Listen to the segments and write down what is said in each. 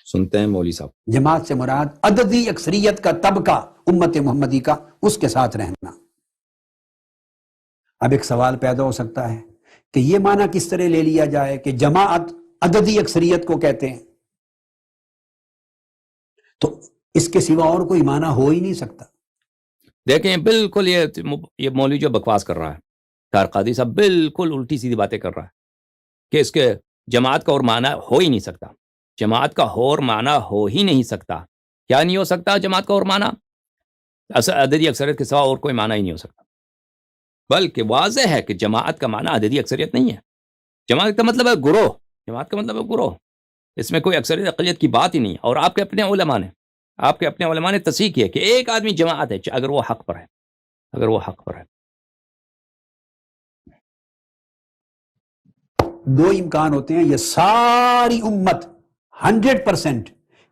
سنتے ہیں مولوی صاحب. جماعت سے مراد عددی اکثریت کا طبقہ امت محمدی کا، اس کے ساتھ رہنا. اب ایک سوال پیدا ہو سکتا ہے کہ یہ معنی کس طرح لے لیا جائے کہ جماعت عددی اکثریت کو کہتے ہیں، تو اس کے سوا اور کوئی معنی ہو ہی نہیں سکتا. دیکھیں بالکل یہ مولوی جو بکواس کر رہا ہے طاہر قادری صاحب، بالکل الٹی سیدھی باتیں کر رہا ہے کہ اس کے جماعت کا اور معنی ہو ہی نہیں سکتا. جماعت کا اور معنی ہو ہی نہیں سکتا. کیا نہیں ہو سکتا جماعت کا اور معنی؟ عددی اکثریت کے سوا اور کوئی معنی ہی نہیں ہو سکتا. بلکہ واضح ہے کہ جماعت کا معنی عددی اکثریت نہیں ہے. جماعت کا مطلب ہے گروہ. جماعت کا مطلب ہے گروہ. اس میں کوئی اکثریت اقلیت کی بات ہی نہیں. اور آپ کے اپنے علماء نے تصحیح کی ہے کہ ایک آدمی جماعت ہے اگر وہ حق پر ہے. دو امکان ہوتے ہیں، یہ ساری امت 100%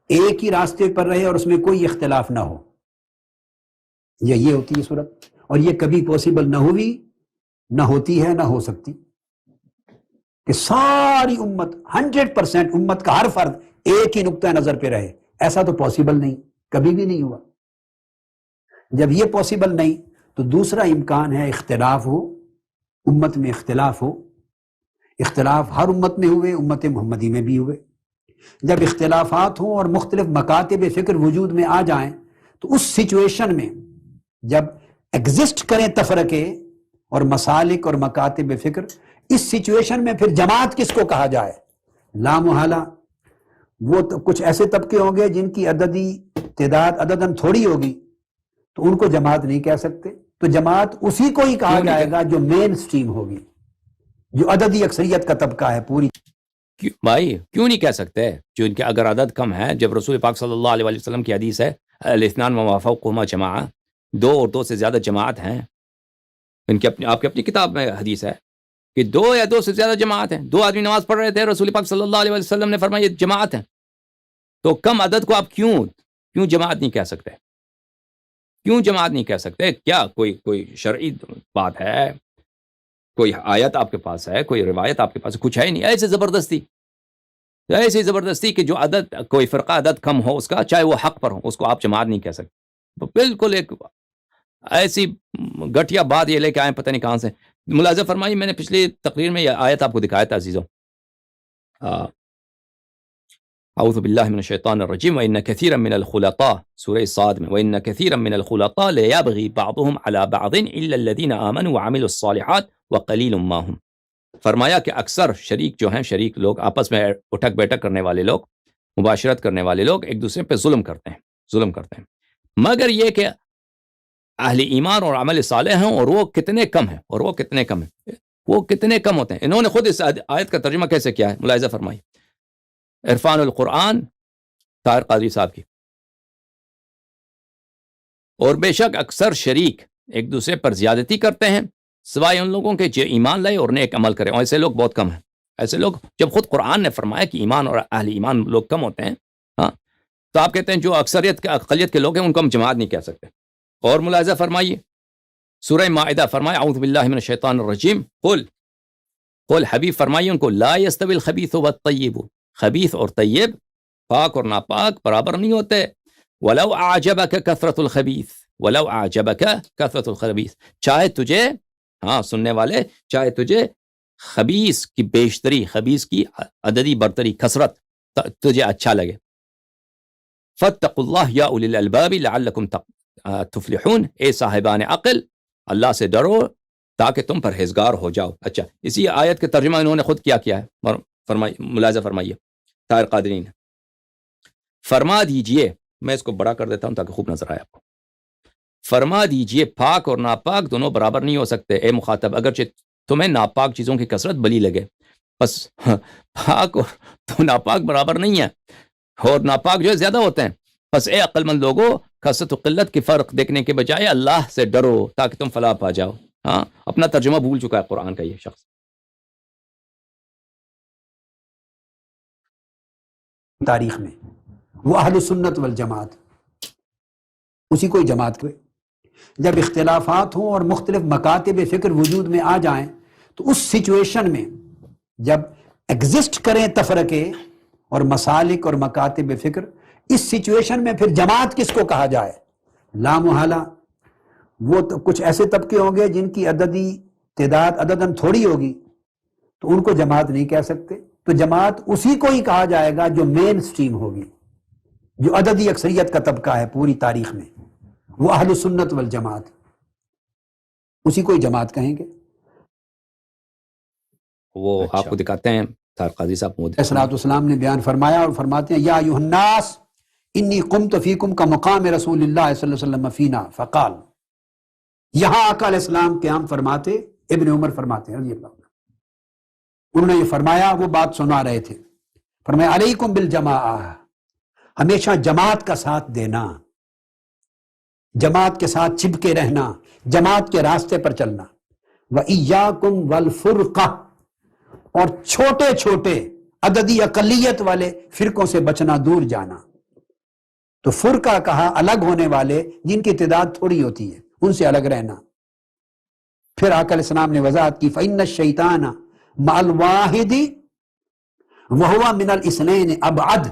ایک ہی راستے پر رہے اور اس میں کوئی اختلاف نہ ہو، یہ ہوتی ہے صورت. اور یہ کبھی پاسبل نہ ہوئی، نہ ہوتی ہے، نہ ہو سکتی کہ ساری امت 100% امت کا ہر فرد ایک ہی نقطہ نظر پہ رہے. ایسا تو پاسبل نہیں، کبھی بھی نہیں ہوا. جب یہ پاسبل نہیں تو دوسرا امکان ہے اختلاف ہو، امت میں اختلاف ہو. اختلاف ہر امت میں ہوئے، امت محمدی میں بھی ہوئے. جب اختلافات ہوں اور مختلف مکاتب فکر وجود میں آ جائیں تو اس سچویشن میں جب ایگزسٹ کریں تفرقے اور مسالک اور مکاتب فکر، اس سچویشن میں پھر جماعت کس کو کہا جائے؟ لا محالہ وہ کچھ ایسے طبقے ہوں گے جن کی عددی تعداد عدداً تھوڑی ہوگی، تو ان کو جماعت نہیں کہہ سکتے. تو جماعت اسی کو ہی کہا جائے گا جو مین سٹریم ہوگی، جو عددی اکثریت کا طبقہ ہے پوری. بھائی کیوں نہیں کہہ سکتے جو ان کے اگر عدد کم ہے؟ جب رسول پاک صلی اللہ علیہ وسلم کی حدیث ہے الاثنان وما فوقهما جماعہ، 2 اور 2 سے زیادہ جماعت ہیں. ان کی آپ کی اپنی کتاب میں حدیث ہے کہ 2 یا 2 سے زیادہ جماعت ہیں. 2 آدمی نماز پڑھ رہے تھے، رسول پاک صلی اللہ علیہ وسلم نے فرمایا یہ جماعت ہے. تو کم عدد کو آپ کیوں جماعت نہیں کہہ سکتے؟ کیوں جماعت نہیں کہہ سکتے؟ کیا کوئی شرعی بات ہے؟ کوئی آیت آپ کے پاس ہے؟ کوئی روایت آپ کے پاس ہے؟ کچھ ہے نہیں. ایسے زبردستی کہ جو عدد کوئی فرقہ عدد کم ہو اس کا، چاہے وہ حق پر ہو، اس کو آپ جماعت نہیں کہہ سکتے. بالکل ایک ایسی گٹیا بات یہ لے کے آئے پتہ نہیں کہاں سے. ملاحظہ فرمائیے، میں نے پچھلی تقریر میں یہ آیت آپ کو دکھایا تھا عزیزوں. اعوذ باللہ من الشیطان الرجیم وان کثیرا من الخلطاء، سورہ صاد میں، وان کثیرا من الخلطاء لیبغی بعضهم على بعض الا الذین آمنوا وعملوا الصالحات وقلیل ما هم. فرمایا کہ اکثر شریک جو ہیں، شریک لوگ آپس میں اٹھک بیٹھک کرنے والے لوگ، مباشرت کرنے والے لوگ ایک دوسرے پہ ظلم کرتے ہیں. مگر یہ کہ اہل ایمان اور عمل صالح ہیں، اور وہ کتنے کم ہیں، وہ کتنے کم ہوتے ہیں. انہوں نے خود اس آیت کا ترجمہ کیسے کیا ہے؟ ملاحظہ فرمائیے. عرفان القرآن طاہر قادری صاحب کی. اور بے شک اکثر شریک ایک دوسرے پر زیادتی کرتے ہیں سوائے ان لوگوں کے جو ایمان لائے اور نیک عمل کریں. اور ایسے لوگ بہت کم ہیں. ایسے لوگ، جب خود قرآن نے فرمایا کہ ایمان اور اہل ایمان لوگ کم ہوتے ہیں، ہاں، تو آپ کہتے ہیں جو اقلیت کے لوگ ہیں ان کو ہم جماعت نہیں کہہ سکتے. اور ملاحظہ فرمائیے سورہ مائدہ، فرمایا اعوذ باللہ من الشیطان الرجیم قل حبیب فرمائیے ان کو لا یستوی الخبیث والطیب، خبیث اور طیب، پاک اور ناپاک برابر نہیں ہوتے. ولو اعجبک کثرت الخبیث، ولو اعجبک کثرت الخبیث، چاہے تجھے، ہاں سننے والے، چاہے تجھے خبیث کی بیشتری، خبیث کی عددی برتری، کثرت تجھے اچھا لگے. فاتقوا اللہ یا اولی الالباب لعلکم تفلحون، اے صاحبان عقل اللہ سے ڈرو تاکہ تم پرہیزگار ہو جاؤ. اچھا، اسی آیت کے ترجمہ انہوں نے خود کیا ہے، ملاحظہ فرمائیے. طاہر قادری نے فرما دیجئے، میں اس کو بڑا کر دیتا ہوں تاکہ خوب نظر آئے آپ کو. فرما دیجئے پاک اور ناپاک دونوں برابر نہیں ہو سکتے. اے مخاطب، اگرچہ تمہیں ناپاک چیزوں کی کثرت بلی لگے، بس پاک اور تو ناپاک برابر نہیں ہے، اور ناپاک جو ہے زیادہ ہوتے ہیں. بس اے عقل مند لوگوں، کثرت و قلت کی فرق دیکھنے کے بجائے اللہ سے ڈرو تاکہ تم فلاح پا جاؤ. ہاں، اپنا ترجمہ بھول چکا ہے قرآن کا یہ شخص. تاریخ میں وہ اہل سنت والجماعت، اسی کوئی جماعت کو. جب اختلافات ہوں اور مختلف مکاتب فکر وجود میں آ جائیں تو اس سچویشن میں جب ایگزسٹ کریں تفرقے اور مسالک اور مکاتب فکر، اس سچویشن میں پھر جماعت کس کو کہا جائے؟ لا محالہ وہ تو کچھ ایسے طبقے ہوں گے جن کی عددی تعداد عدداً تھوڑی ہوگی، تو ان کو جماعت نہیں کہہ سکتے، تو جماعت اسی کو ہی کہا جائے گا جو مین سٹریم ہوگی، جو عددی اکثریت کا طبقہ ہے پوری تاریخ میں، وہ اہل سنت والجماعت، اسی کو ہی جماعت کہیں گے۔ وہ آپ کو دکھاتے ہیں سار قاضی صاحب مودی الصلوۃ والسلام نے بیان فرمایا اور فرماتے ہیں یا ایھا الناس انی قمت فیکم کا مقام رسول اللہ صلی اللہ علیہ وسلم فینا فقال، یہاں آقا علیہ السلام قیام فرماتے، ابن عمر فرماتے ہیں رضی اللہ عنہ، انہوں نے یہ فرمایا، وہ بات سنا رہے تھے، فرمایا علیکم بالجماعہ، ہمیشہ جماعت کا ساتھ دینا، جماعت کے ساتھ چپکے رہنا، جماعت کے راستے پر چلنا، وَإِيَّاكُمْ وَالْفُرْقَةِ، اور چھوٹے چھوٹے عددی اقلیت والے فرقوں سے بچنا، دور جانا۔ تو فرقہ کہا الگ ہونے والے جن کی تعداد تھوڑی ہوتی ہے، ان سے الگ رہنا۔ پھر آقا علیہ السلام نے وضاحت کی فَإِنَّ الشَّيْطَانَ مَعَ الْوَاحِدِ وَهُوَ مِنَ الْإِثْنَيْنِ أَبْعَدُ،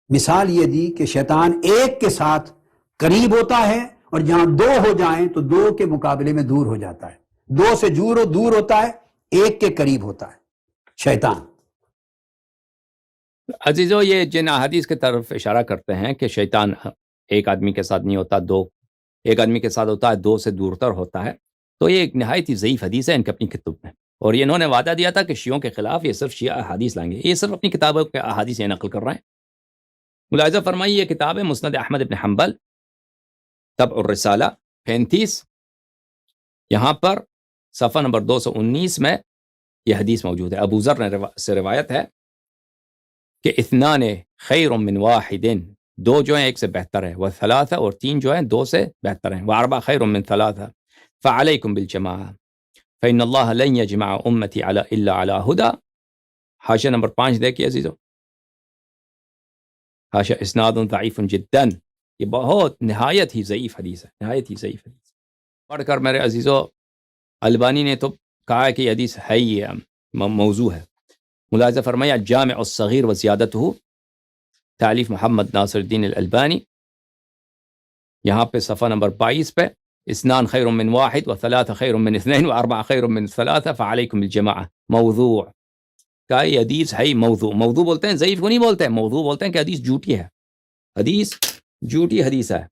مثال یہ دی کہ شیطان ایک کے ساتھ قریب ہوتا ہے اور جہاں دو ہو جائیں تو دو کے مقابلے میں دور ہو جاتا ہے، دو سے دور ہوتا ہے، ایک کے قریب ہوتا ہے شیطان۔ عزیزو، یہ جن احادیث کی طرف اشارہ کرتے ہیں کہ شیطان ایک آدمی کے ساتھ نہیں ہوتا، ایک آدمی کے ساتھ ہوتا ہے، دو سے دور تر ہوتا ہے، تو یہ ایک نہایت ہی ضعیف حدیث ہے ان کے اپنی کتب میں، اور یہ انہوں نے وعدہ دیا تھا کہ شیعوں کے خلاف یہ صرف شیعہ احادیث لائیں گے، یہ صرف اپنی کتابوں کے احادیث یہ نقل کر رہے ہیں۔ ملاحظہ فرمائیے، یہ کتاب ہے مسند احمد بن حنبل، طبع الرسالہ 35، یہاں پر صفحہ نمبر 219 میں یہ حدیث موجود ہے۔ ابو ذر سے روایت ہے کہ اثنان خیر من واحد، دو جو ہیں ایک سے بہتر ہے، وثلاثہ، اور تین جو ہیں دو سے بہتر ہیں، واربع خیر من ثلاثہ، فعلیکم بالجماعہ فإن اللہ لن یجمع امتی الا علی ہدی۔ حاشیہ نمبر 5 دیکھیے عزیزو، حاشیہ اسناد ضعیف جدا، یہ بہت نہایت ہی ضعیف حدیث ہے، نہایت ہی ضعیف حدیث۔ پڑھ کر میرے عزیزو، البانی نے تو کہا ہے کہ یہ حدیث ہے ہی موضوع ہے۔ ملاحظہ فرمایا جامع الصغیر و زیادتہ، تالیف محمد ناصر الدین الالبانی، یہاں پہ صفحہ نمبر 22 پہ، اثنان خیر من واحد وثلاثہ خیر من اثنین واربع خیر من ثلاثہ فعلیکم بالجماعہ، موضوع کا یہ حدیث ہے ہی موضوع۔ موضوع بولتے ہیں، ضعیف کو نہیں بولتے ہیں، موضوع بولتے ہیں کہ حدیث جھوٹی ہے، حدیث جھوٹی حدیث ہے،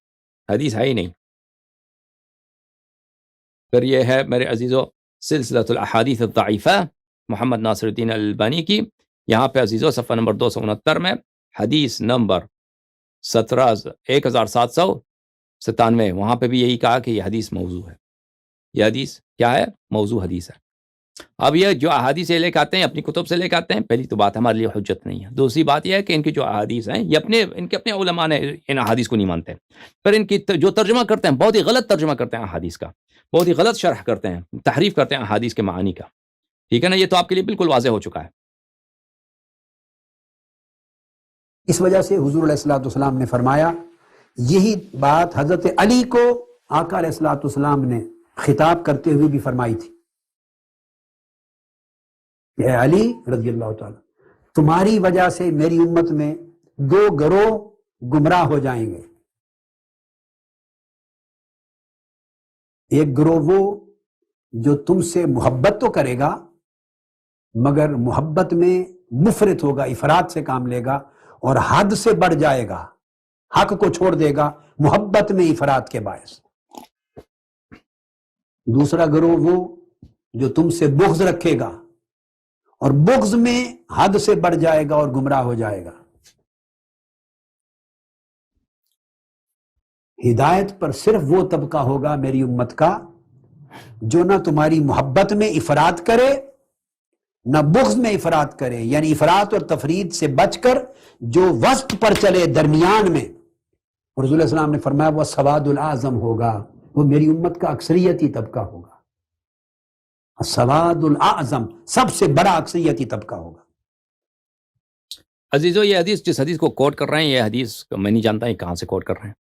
حدیث ہے ہی نہیں۔ پھر یہ ہے میرے عزیزو سلسلۃ الاحادیث الضعیفہ محمد ناصر الدین الالبانی کی، یہاں پہ عزیزو صفحہ نمبر 269 میں حدیث نمبر 1797، وہاں پہ بھی یہی کہا کہ یہ حدیث موضوع ہے، یہ حدیث کیا ہے؟ موضوع حدیث ہے۔ اب یہ جو احادیث لے کے آتے ہیں اپنی کتب سے لے کے آتے ہیں، پہلی تو بات ہمارے لیے حجت نہیں ہے، دوسری بات یہ ہے کہ ان کی جو احادیث ہیں یہ ان کے اپنے علماء نے ان احادیث کو نہیں مانتے، پھر ان کی جو ترجمہ کرتے ہیں بہت ہی غلط ترجمہ کرتے ہیں احادیث کا، بہت ہی غلط شرح کرتے ہیں، تحریف کرتے ہیں احادیث کے معانی کا، ٹھیک ہے نا؟ یہ تو آپ کے لیے بالکل واضح ہو چکا ہے۔ اس وجہ سے حضور علیہ الصلوۃ والسلام نے فرمایا، یہی بات حضرت علی کو آقا علیہ الصلوۃ والسلام نے خطاب کرتے ہوئے بھی فرمائی تھی کہ اے علی رضی اللہ تعالی، تمہاری وجہ سے میری امت میں دو گروہ گمراہ ہو جائیں گے، ایک گروہ وہ جو تم سے محبت تو کرے گا مگر محبت میں مفرط ہوگا، افراط سے کام لے گا اور حد سے بڑھ جائے گا، حق کو چھوڑ دے گا محبت میں افراط کے باعث۔ دوسرا گروہ وہ جو تم سے بغض رکھے گا اور بغض میں حد سے بڑھ جائے گا اور گمراہ ہو جائے گا۔ ہدایت پر صرف وہ طبقہ ہوگا میری امت کا جو نہ تمہاری محبت میں افراط کرے نہ بغض میں افراط کرے، یعنی افراط اور تفرید سے بچ کر جو وسط پر چلے، درمیان میں۔ اور رسول اللہ علیہ وسلم نے فرمایا وہ سواد الاعظم ہوگا، وہ میری امت کا اکثریتی طبقہ ہوگا، سواد الاعظم، سب سے بڑا اکثریتی طبقہ ہوگا۔ عزیزو، یہ حدیث جس حدیث کو کوٹ کر رہے ہیں، یہ حدیث میں نہیں جانتا یہ کہاں سے کوٹ کر رہے ہیں،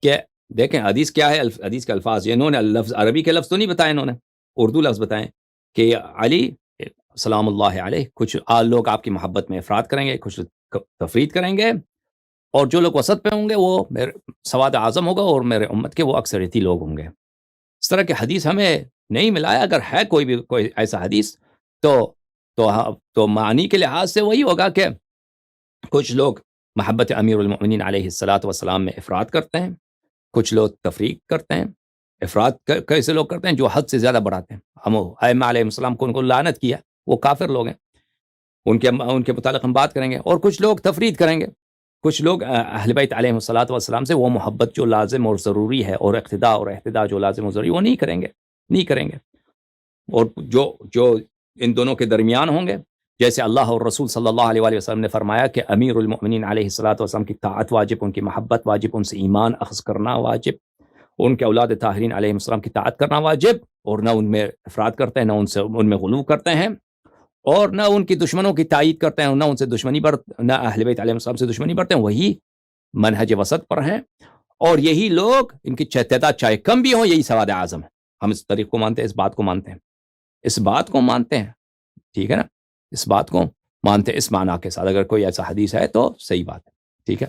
کہ دیکھیں حدیث کیا ہے، حدیث کے الفاظ، انہوں نے لفظ عربی کے لفظ تو نہیں بتائے، انہوں نے اردو لفظ بتائیں کہ علی سلام اللہ علیہ، کچھ لوگ آپ کی محبت میں افراد کریں گے، کچھ تفرید کریں گے، اور جو لوگ وسط پہ ہوں گے وہ میرے سواد اعظم ہوگا، اور میرے امت کے وہ اکثریتی لوگ ہوں گے۔ اس طرح کے حدیث ہمیں نہیں ملا ہے، اگر ہے کوئی ایسا حدیث تو معنی کے لحاظ سے وہی ہوگا کہ کچھ لوگ محبت امیر المؤمنین علیہ الصلاۃ والسلام میں افراد کرتے ہیں، کچھ لوگ تفریق کرتے ہیں۔ افراد کیسے لوگ کرتے ہیں؟ جو حد سے زیادہ بڑھاتے ہیں۔ ہم ائمہ علیہ السلام کو ان کو لعنت کیا، وہ کافر لوگ ہیں، ان کے متعلق ہم بات کریں گے۔ اور کچھ لوگ تفرید کریں گے، کچھ لوگ اہل بیت علیہ الصلاۃ والسلام سے وہ محبت جو لازم اور ضروری ہے، اور اقتداء جو لازم اور ضروری، وہ نہیں کریں گے۔ اور جو ان دونوں کے درمیان ہوں گے، جیسے اللہ اور رسول صلی اللہ علیہ وآلہ وسلم نے فرمایا کہ امیر المؤمنین علیہ الصلاۃ والسلام کی طاعت واجب، ان کی محبت واجب، ان سے ایمان اخذ کرنا واجب، ان کے اولاد طاہرین علیہ السلام کی طاعت کرنا واجب، اور نہ ان میں افراد کرتے ہیں، نہ ان میں غلو کرتے ہیں، اور نہ ان کی دشمنوں کی تائید کرتے ہیں، نہ ان سے نہ اہل بیت علیہ السلام سے دشمنی برتے ہیں۔ وہی منہج وسط پر ہیں، اور یہی لوگ، ان کی تعداد چاہے کم بھی ہوں، یہی سواد اعظم ہے۔ ہم اس طریق کو مانتے ہیں، اس بات کو مانتے ہیں، ٹھیک ہے نا؟ اس بات کو مانتے ہیں اس معنی کے ساتھ۔ اگر کوئی ایسا حدیث ہے تو صحیح بات ہے، ٹھیک ہے۔